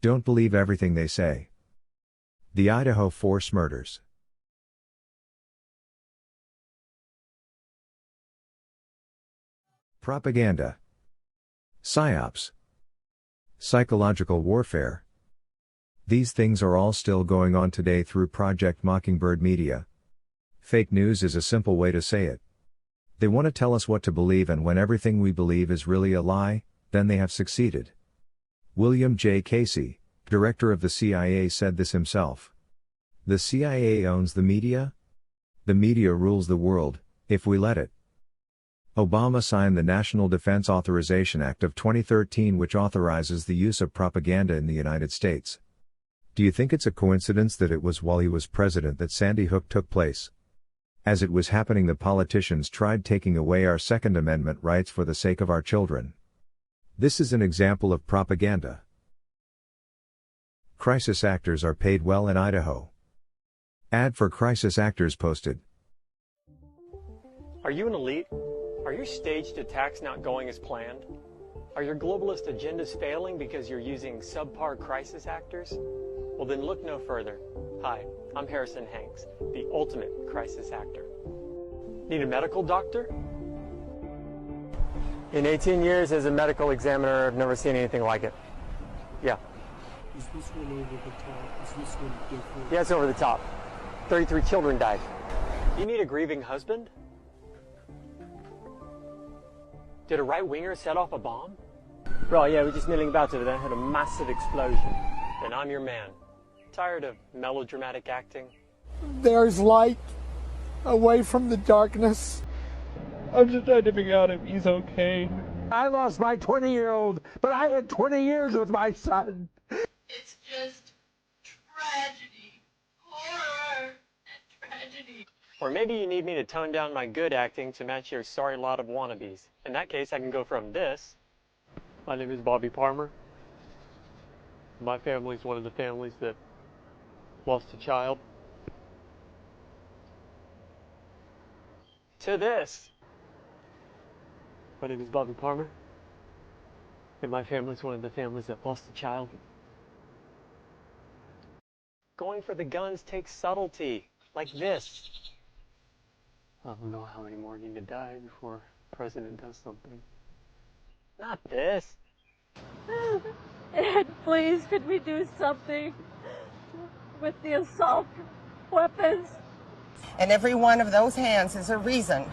Don't believe everything they say. The Idaho force murders. Propaganda. PSYOPs. Psychological warfare. These things are all still going on today through Project Mockingbird media. Fake news is a simple way to say it. They want to tell us what to believe, and when everything we believe is really a lie, then they have succeeded. William J. Casey, director of the CIA, said this himself. The CIA owns the media? The media rules the world, if we let it. Obama signed the National Defense Authorization Act of 2013, which authorizes the use of propaganda in the United States. Do you think it's a coincidence that it was while he was president that Sandy Hook took place? As it was happening, the politicians tried taking away our Second Amendment rights for the sake of our children. This is an example of propaganda. Crisis actors are paid well in Idaho. Ad for crisis actors posted. Are you an elite? Are your staged attacks not going as planned? Are your globalist agendas failing because you're using subpar crisis actors? Well, then look no further. Hi, I'm Harrison Hanks, the ultimate crisis actor. Need a medical doctor? In 18 years as a medical examiner, I've never seen anything like it. Yeah. Is this one over the top? Is this one different? Yeah, it's over the top. 33 children died. You need a grieving husband? Did a right-winger set off a bomb? Bro, yeah, we're just milling about over there. Had a massive explosion. Then I'm your man. Tired of melodramatic acting? There's light away from the darkness. I'm just trying to figure out if he's okay. I lost my 20-year-old, but I had 20 years with my son. It's just tragedy. Horror and tragedy. Or maybe you need me to tone down my good acting to match your sorry lot of wannabes. In that case, I can go from this. My name is Bobby Palmer. My family's one of the families that lost a child. To this. My name is Bobby Palmer. And my family's one of the families that lost a child. Going for the guns takes subtlety, like this. I don't know how many more need to die before the president does something. Not this. And please, could we do something with the assault weapons? And every one of those hands is a reason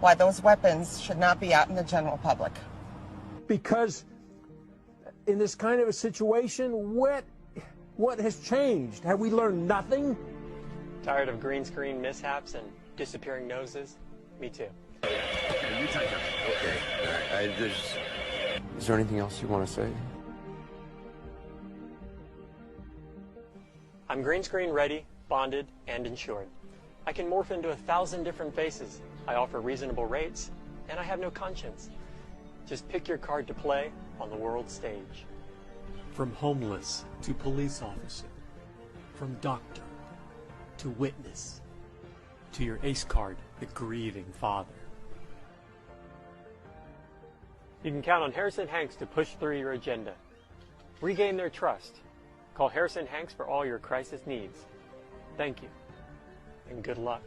why those weapons should not be out in the general public. Because in this kind of a situation, what has changed? Have we learned nothing? Tired of green screen mishaps and disappearing noses? Me too. You take it. Okay. Is there anything else you want to say? I'm green screen ready, bonded, and insured. I can morph into 1,000 different faces. I offer reasonable rates, and I have no conscience. Just pick your card to play on the world stage. From homeless to police officer, from doctor to witness, to your ace card, the grieving father. You can count on Harrison Hanks to push through your agenda. Regain their trust. Call Harrison Hanks for all your crisis needs. Thank you, and good luck.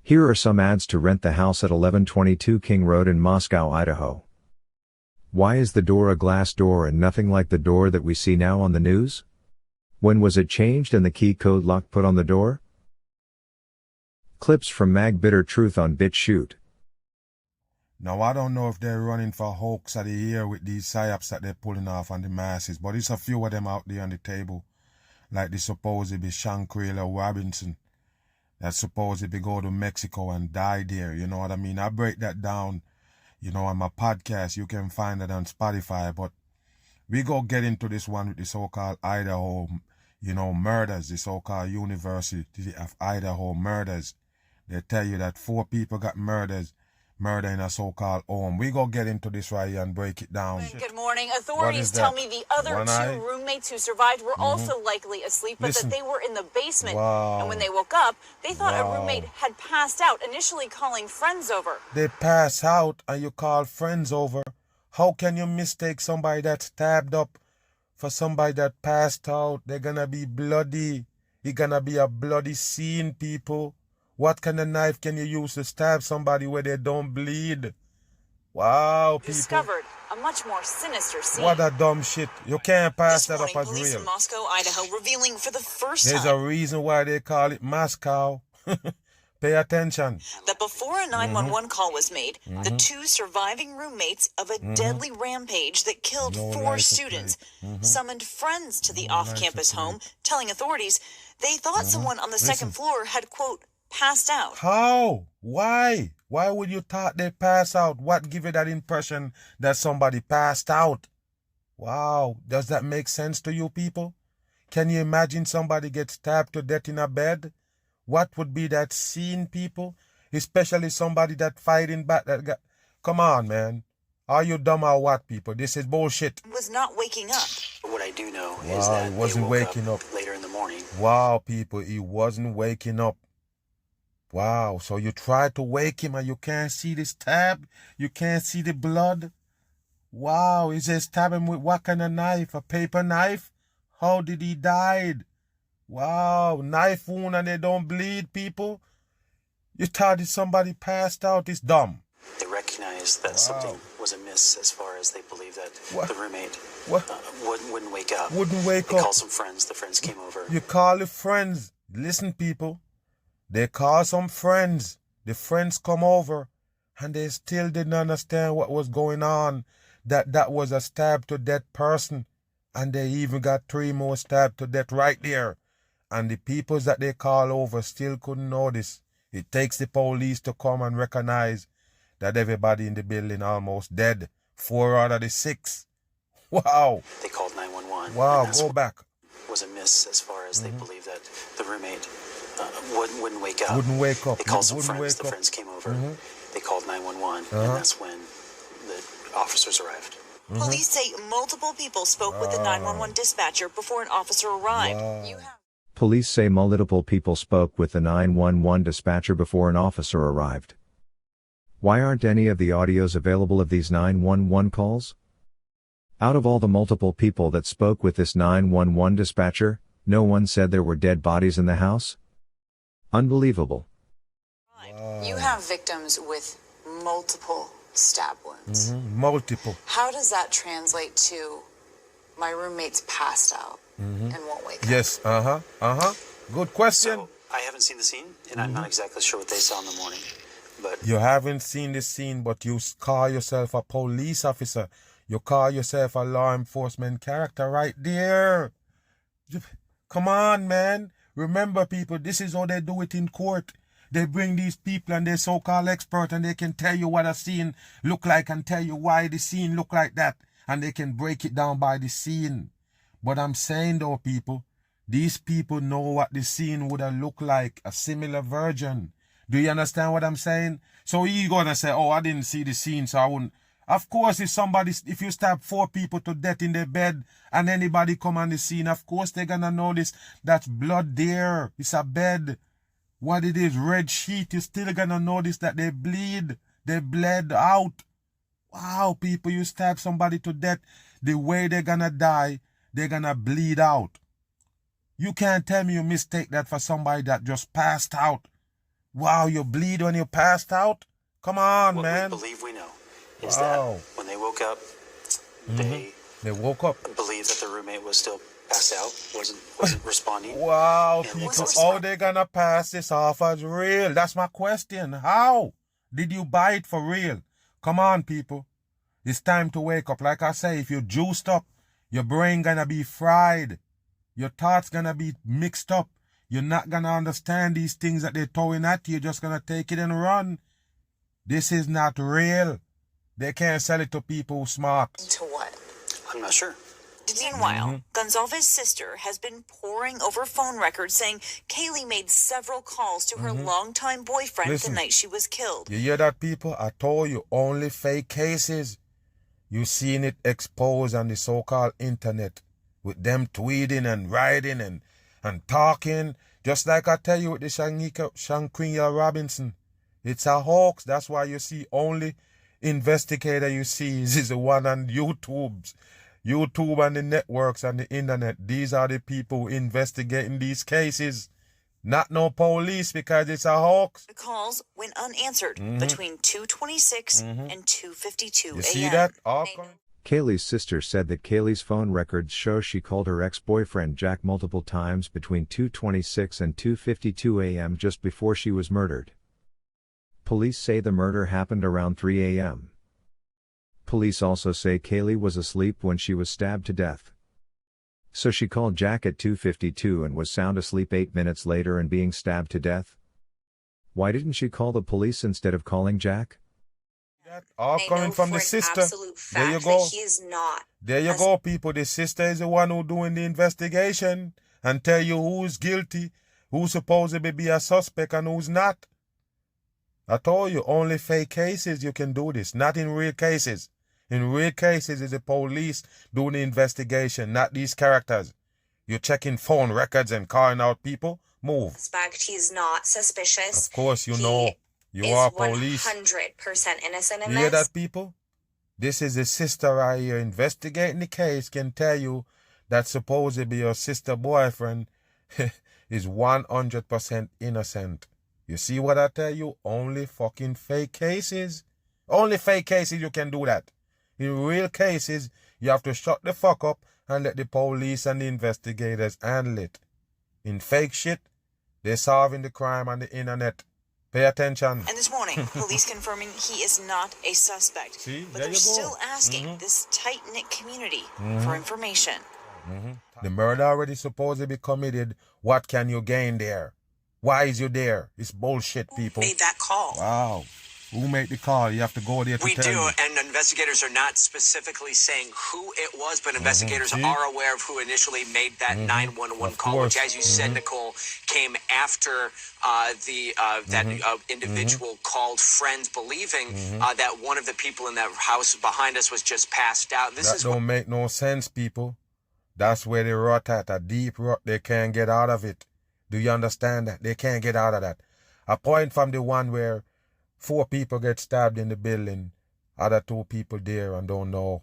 Here are some ads to rent the house at 1122 King Road in Moscow, Idaho. Why is the door a glass door and nothing like the door that we see now on the news? When was it changed and the key code lock put on the door? Clips from Mag Bitter Truth on BitChute. Now, I don't know if they're running for hoax of the year with these psyops that they're pulling off on the masses, but it's a few of them out there on the table, like the supposed Shankrila Robinson, that supposedly go to Mexico and die there, you know what I mean? I break that down, you know, on my podcast. You can find it on Spotify, but we go get into this one with the so-called Idaho, you know, murders, the so-called University of Idaho murders. They tell you that 4 people got murdered murder in a so-called home. We go get into this right here and break it down. Good morning. Authorities tell me the other two roommates who survived were also likely asleep, but that they were in the basement. Wow. And when they woke up, they thought a roommate had passed out, initially calling friends over. They pass out and you call friends over. How can you mistake somebody that's stabbed up for somebody that passed out? They're gonna be bloody. It's gonna be a bloody scene, people. What kind of knife can you use to stab somebody where they don't bleed? Wow, people. Discovered a much more sinister scene. What a dumb shit. You can't pass that up as police real. in Moscow, Idaho, revealing for the first There's time a reason why they call it Moscow. Pay attention. that before a 911 call was made, the two surviving roommates of a deadly rampage that killed 4 students summoned friends to the off-campus home, telling authorities they thought someone on the second floor had, quote, passed out. How? Why? Why would you thought they pass out? What give you that impression that somebody passed out? Wow. Does that make sense to you people? Can you imagine somebody gets stabbed to death in a bed? What would be that scene, people? Especially somebody that fighting back. Come on, man. Are you dumb or what, people? This is bullshit. Was not waking up. What I do know is that he wasn't waking up later in the morning. Wow, people, he wasn't waking up. Wow, so you tried to wake him and you can't see the stab? You can't see the blood? Wow, is he stabbing with what kind of knife? A paper knife? How did he die? Wow, knife wound and they don't bleed, people? You thought that somebody passed out? It's dumb. They recognized that something was amiss as far as they believe that the roommate wouldn't wake up. Wouldn't wake They up. called some friends. The friends came over. You call the friends. Listen, people. They call some friends. The friends come over and they still didn't understand what was going on. That was a stab to death person. And they even got 3 more stabbed to death right there. And the peoples that they call over still couldn't notice. It takes the police to come and recognize that everybody in the building almost dead. 4 out of the 6. Wow. They called 911. Wow, go back. Was amiss as far as they believe that the roommate wouldn't wake up. Wouldn't wake up. They called some Wouldn't friends. wake The up. friends came over. They called 911, and that's when the officers arrived. Police say multiple people spoke with the 911 dispatcher before an officer arrived. Police say multiple people spoke with the 911 dispatcher before an officer arrived. Why aren't any of the audios available of these 911 calls? Out of all the multiple people that spoke with this 911 dispatcher, no one said there were dead bodies in the house? Unbelievable. You have victims with multiple stab wounds. Multiple. How does that translate to my roommate's passed out and won't wake up? Yes, Good question. So, I haven't seen the scene, and I'm not exactly sure what they saw in the morning. But you haven't seen the scene, but you call yourself a police officer. You call yourself a law enforcement character right there. Come on, man. Remember, people, this is how they do it in court. They bring these people and they're so-called expert and they can tell you what a scene look like and tell you why the scene look like that. And they can break it down by the scene. But I'm saying though, people, these people know what the scene would have looked like, a similar version. Do you understand what I'm saying? So you're going to say, oh, I didn't see the scene, so I wouldn't. Of course, if you stab 4 people to death in their bed and anybody come on the scene, of course they're going to notice that's blood there. It's a bed. What it is, red sheet, you're still going to notice that they bleed. They bled out. Wow, people, you stab somebody to death, the way they're going to die, they're going to bleed out. You can't tell me you mistake that for somebody that just passed out. Wow, you bleed when you passed out? Come on, man. What we believe we know is that when they woke up, they woke up. Believed that the roommate was still passed out, wasn't responding. Wow, people, how they gonna pass this off as real? That's my question. How did you buy it for real? Come on, people. It's time to wake up. Like I say, if you juiced up, your brain gonna be fried. Your thoughts gonna be mixed up. You're not gonna understand these things that they're throwing at you. You're just gonna take it and run. This is not real. They can't sell it to people who smart. To what? I'm not sure. Meanwhile, Gonzalez's sister has been poring over phone records saying Kaylee made several calls to her longtime boyfriend the night she was killed. You hear that, people? I told you, only fake cases. You seen it exposed on the so-called internet with them tweeting and writing and talking. Just like I tell you with the Shanquilla Robinson. It's a hoax. That's why you see only investigator you see is the one on YouTube and the networks and the internet. These are the people investigating these cases. Not no police, because it's a hoax. The calls went unanswered between 2:26 and 2:52 a.m. You see that? Kaylee's sister said that Kaylee's phone records show she called her ex-boyfriend Jack multiple times between 2:26 and 2:52 a.m. just before she was murdered. Police say the murder happened around 3 a.m. Police also say Kaylee was asleep when she was stabbed to death. So she called Jack at 2:52 and was sound asleep 8 minutes later and being stabbed to death. Why didn't she call the police instead of calling Jack? All coming from the sister. There you go. He is not. There you go, people. The sister is the one who's doing the investigation and tell you who's guilty, who's supposed to be a suspect and who's not. I told you, only fake cases you can do this, not in real cases. In real cases, it's the police doing the investigation, not these characters. You're checking phone records and calling out people. Move. Suspect. He's not suspicious. Of course, you know. You are police. 100% innocent in You hear that, people? This is the sister right here investigating the case can tell you that supposedly your sister boyfriend is 100% innocent. You see what I tell you? Only fucking fake cases. Only fake cases you can do that. In real cases, you have to shut the fuck up and let the police and the investigators handle it. In fake shit, they're solving the crime on the internet. Pay attention. And this morning, police confirming he is not a suspect. See, but they're still asking this tight-knit community for information. The murder already supposed to be committed. What can you gain there? Why is you there? It's bullshit, people. Who made that call? Wow. Who made the call? You have to go there to tell you. And investigators are not specifically saying who it was, but investigators are aware of who initially made that 911 call, which, as you said, Nicole, came after that individual called friends, believing that one of the people in that house behind us was just passed out. That don't make no sense, people. That's where they rot at, a deep rot. They can't get out of it. Do you understand that? They can't get out of that. A point from the one where 4 people get stabbed in the building, other 2 people there and don't know.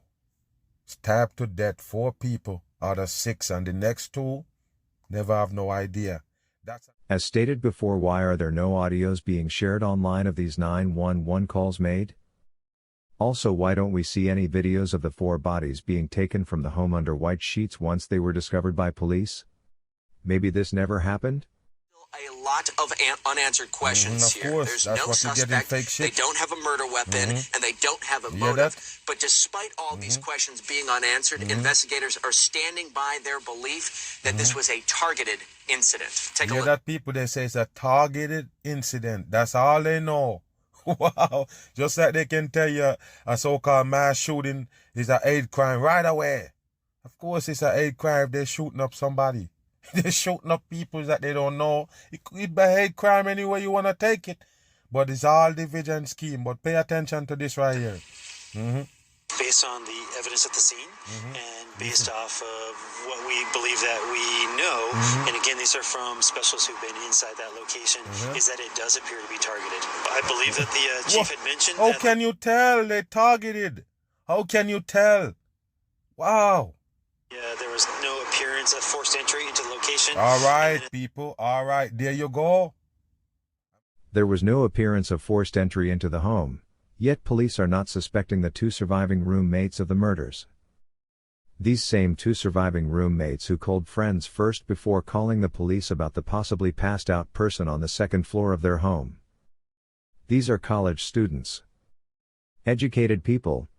Stabbed to death, 4 people out of 6, and the next 2 never have no idea. As stated before, why are there no audios being shared online of these 911 calls made? Also, why don't we see any videos of the 4 bodies being taken from the home under white sheets once they were discovered by police? Maybe this never happened? A lot of unanswered questions here. There's no suspect. They don't have a murder weapon, and they don't have a motive. But despite all these questions being unanswered, investigators are standing by their belief that this was a targeted incident. Take a look. That people, they say it's a targeted incident. That's all they know. Wow. Just like they can tell you a so-called mass shooting is a hate crime right away. Of course it's a hate crime if they're shooting up somebody. They're shooting up people that they don't know. It could be hate crime any way you want to take it. But it's all division scheme. But pay attention to this right here. Based on the evidence at the scene and based off of what we believe that we know, and again, these are from specialists who've been inside that location, is that it does appear to be targeted. I believe that the chief had mentioned How can you tell they targeted? How can you tell? Wow. Yeah, there was no appearance of forced entry into the location. All right, people. All right. There you go. There was no appearance of forced entry into the home, yet police are not suspecting the 2 surviving roommates of the murders. These same 2 surviving roommates who called friends first before calling the police about the possibly passed out person on the 2nd floor of their home. These are college students. Educated people.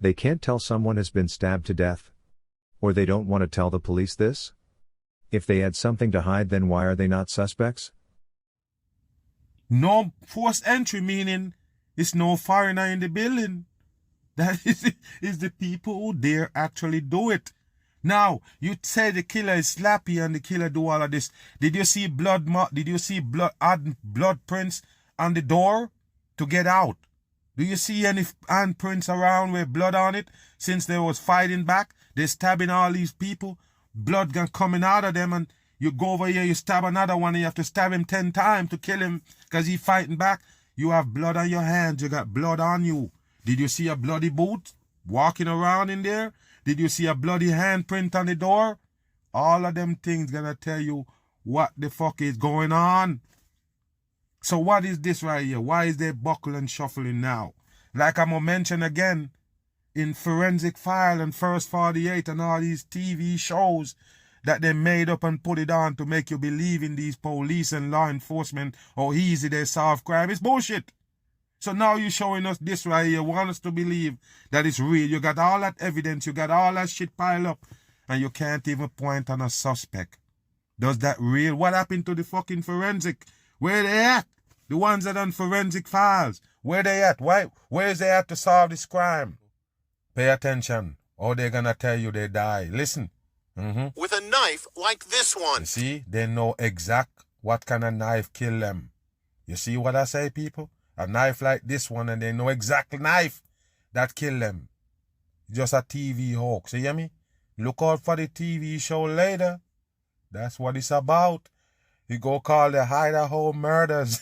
They can't tell someone has been stabbed to death. Or they don't want to tell the police this? If they had something to hide, then why are they not suspects? No forced entry, meaning it's no foreigner in the building. That is the people who dare actually do it. Now, you say the killer is slappy and the killer do all of this. Did you see blood prints on the door to get out? Do you see any handprints around with blood on it since they was fighting back? They're stabbing all these people. Blood coming out of them, and you go over here, you stab another one, and you have to stab him 10 times to kill him because he's fighting back. You have blood on your hands. You got blood on you. Did you see a bloody boot walking around in there? Did you see a bloody handprint on the door? All of them things gonna tell you what the fuck is going on. So what is this right here? Why is they buckle and shuffling now? Like I'm gonna mention again, in Forensic File and First 48 and all these TV shows that they made up and put it on to make you believe in these police and law enforcement, how easy they solve crime. It's bullshit. So now you're showing us this right here. Want us to believe that it's real. You got all that evidence. You got all that shit piled up. And you can't even point on a suspect. Does that real? What happened to the fucking forensic? Where they at? The ones that done Forensic Files. Where they at? Why? Where's they at to solve this crime? Pay attention. Or they're gonna tell you they die. Listen. With a knife like this one. You see? They know exact what kind of knife kill them. You see what I say, people? A knife like this one, and they know exact knife that kill them. Just a TV hoax, you hear me? Look out for the TV show later. That's what it's about. You go call the Idaho murders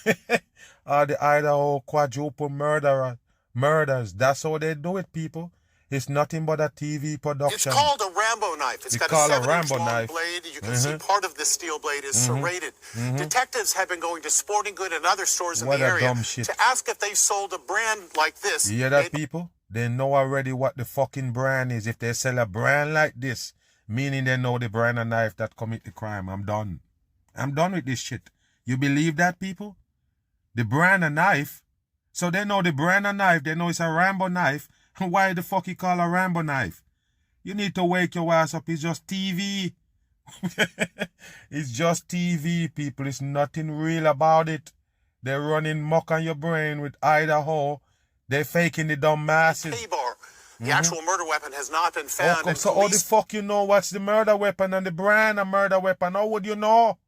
or the Idaho quadruple murders. That's how they do it, people. It's nothing but a TV production. It's called a Rambo knife. It's got a 7-inch long blade. You can see part of the steel blade is serrated. Detectives have been going to Sporting Good and other stores in the area to ask if they sold a brand like this. You hear that, people? They know already what the fucking brand is. If they sell a brand like this, meaning they know the brand of knife that commit the crime. I'm done. I'm done with this shit. You believe that, people? The brand of knife. So they know the brand of knife. They know it's a Rambo knife. Why the fuck you call a Rambo knife? You need to wake your ass up. It's just TV. It's just TV, people. It's nothing real about it. They're running muck on your brain with Idaho. They're faking the dumb masses. The actual murder weapon has not been found. So how the fuck you know what's the murder weapon and the brand of murder weapon? How would you know?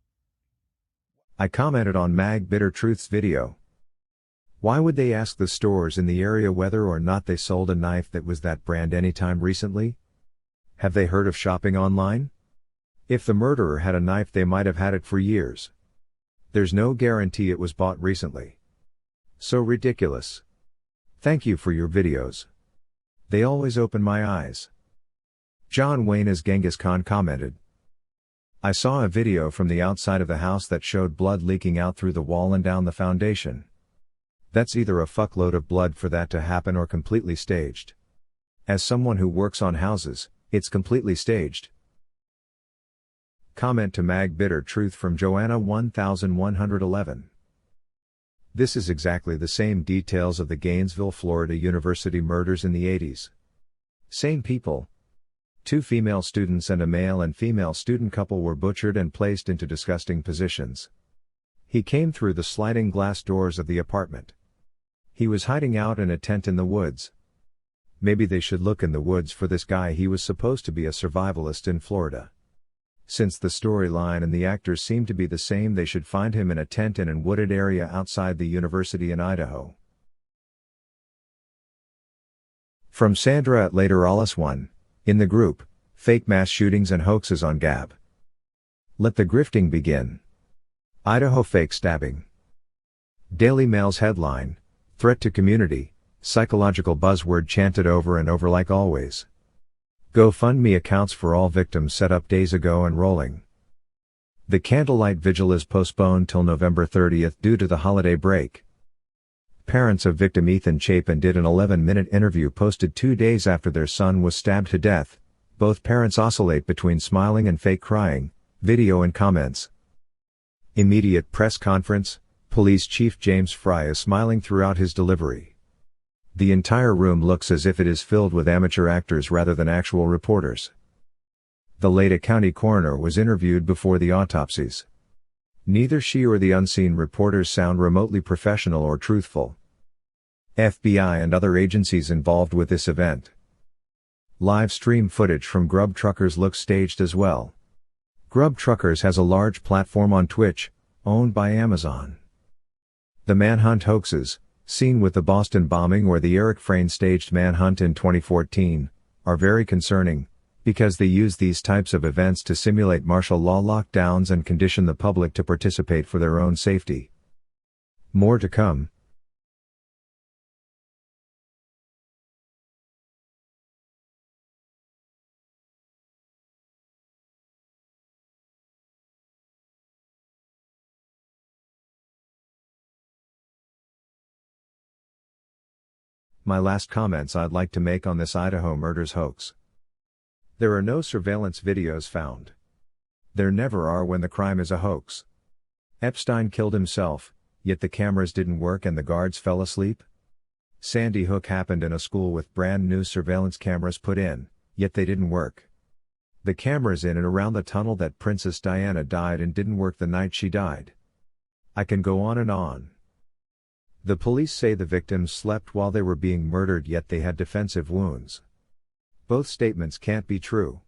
I commented on Mag Bitter Truth's video. Why would they ask the stores in the area whether or not they sold a knife that was that brand anytime recently? Have they heard of shopping online? If the murderer had a knife, they might have had it for years. There's no guarantee it was bought recently. So ridiculous. Thank you for your videos. They always open my eyes. John Wayne as Genghis Khan commented. I saw a video from the outside of the house that showed blood leaking out through the wall and down the foundation. That's either a fuckload of blood for that to happen or completely staged. As someone who works on houses, it's completely staged. Comment to Mag Bitter Truth from Joanna 1111. This is exactly the same details of the Gainesville, Florida University murders in the 80s. Same people. 2 female students and a male and female student couple were butchered and placed into disgusting positions. He came through the sliding glass doors of the apartment. He was hiding out in a tent in the woods. Maybe they should look in the woods for this guy. He was supposed to be a survivalist in Florida. Since the storyline and the actors seem to be the same, they should find him in a tent in an wooded area outside the university in Idaho. From Sandra at Later Alice 1, in the group, Fake Mass Shootings and Hoaxes on Gab. Let the grifting begin. Idaho fake stabbing. Daily Mail's headline, Threat to Community, Psychological Buzzword chanted over and over like always. GoFundMe accounts for all victims set up days ago and rolling. The candlelight vigil is postponed till November 30th due to the holiday break. Parents of victim Ethan Chapin did an 11-minute interview posted 2 days after their son was stabbed to death. Both parents oscillate between smiling and fake crying, video and comments. Immediate press conference, Police Chief James Fry is smiling throughout his delivery. The entire room looks as if it is filled with amateur actors rather than actual reporters. The Lada County coroner was interviewed before the autopsies. Neither she or the unseen reporters sound remotely professional or truthful. FBI and other agencies involved with this event. Live stream footage from Grub Truckers looks staged as well. Grub Truckers has a large platform on Twitch, owned by Amazon. The manhunt hoaxes, seen with the Boston bombing or the Eric Frayne staged manhunt in 2014, are very concerning, because they use these types of events to simulate martial law lockdowns and condition the public to participate for their own safety. More to come. My last comments I'd like to make on this Idaho murders hoax. There are no surveillance videos found. There never are when the crime is a hoax. Epstein killed himself, yet the cameras didn't work and the guards fell asleep? Sandy Hook happened in a school with brand new surveillance cameras put in, yet they didn't work. The cameras in and around the tunnel that Princess Diana died in didn't work the night she died. I can go on and on. The police say the victims slept while they were being murdered, yet they had defensive wounds. Both statements can't be true.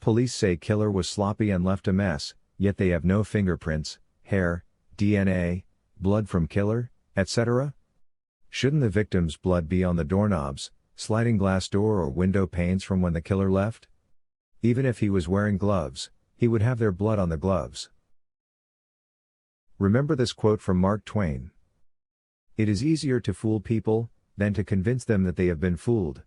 Police say killer was sloppy and left a mess, yet they have no fingerprints, hair, DNA, blood from killer, etc. Shouldn't the victim's blood be on the doorknobs, sliding glass door or window panes from when the killer left? Even if he was wearing gloves, he would have their blood on the gloves. Remember this quote from Mark Twain. It is easier to fool people, than to convince them that they have been fooled.